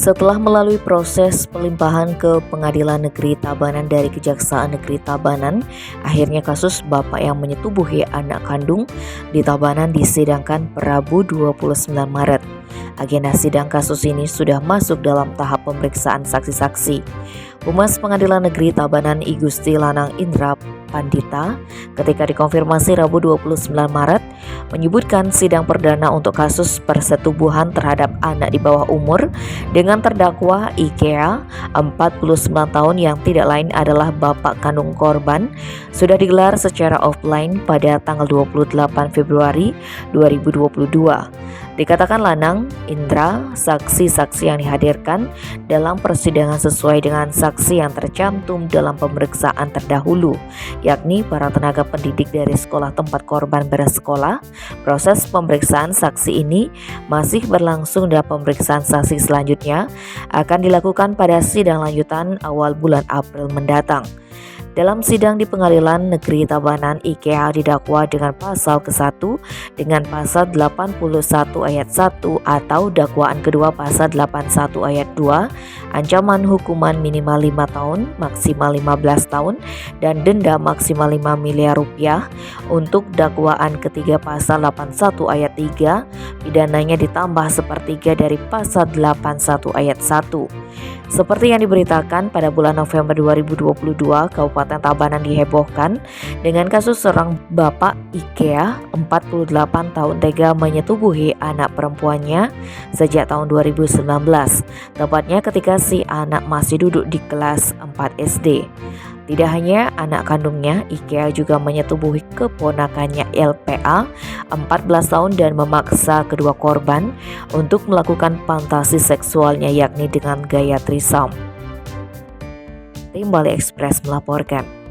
Setelah melalui proses pelimpahan ke Pengadilan Negeri Tabanan dari Kejaksaan Negeri Tabanan, akhirnya kasus bapak yang menyetubuhi anak kandung di Tabanan disidangkan Rabu 29 Maret. Agenda sidang kasus ini sudah masuk dalam tahap pemeriksaan saksi-saksi. Humas Pengadilan Negeri Tabanan I Gusti Lanang Indra Pandita ketika dikonfirmasi Rabu 29 Maret menyebutkan sidang perdana untuk kasus persetubuhan terhadap anak di bawah umur dengan terdakwa IKEA 49 tahun yang tidak lain adalah bapak kandung korban sudah digelar secara offline pada tanggal 28 Februari 2022. Dikatakan Lanang Indra, saksi-saksi yang dihadirkan dalam persidangan sesuai dengan saksi yang tercantum dalam pemeriksaan terdahulu, yakni para tenaga pendidik dari sekolah tempat korban bersekolah. Proses pemeriksaan saksi ini masih berlangsung dan pemeriksaan saksi selanjutnya akan dilakukan pada sidang lanjutan awal bulan April mendatang. Dalam sidang di Pengadilan Negeri Tabanan, IKEA didakwa dengan pasal ke-1 dengan pasal 81 ayat 1 atau dakwaan kedua pasal 81 ayat 2, ancaman hukuman minimal 5 tahun, maksimal 15 tahun, dan denda maksimal 5 miliar rupiah. Untuk dakwaan ketiga pasal 81 ayat 3, pidananya ditambah sepertiga dari pasal 81 ayat 1. Seperti yang diberitakan pada bulan November 2022, Kabupaten Tabanan dihebohkan dengan kasus seorang bapak IKEA 48 tahun tega menyetubuhi anak perempuannya sejak tahun 2019, tepatnya ketika si anak masih duduk di kelas 4 SD. Tidak hanya anak kandungnya, IKEA juga menyetubuhi keponakannya LPA 14 tahun dan memaksa kedua korban untuk melakukan fantasi seksualnya yakni dengan gaya threesome. Tim Bali Express melaporkan.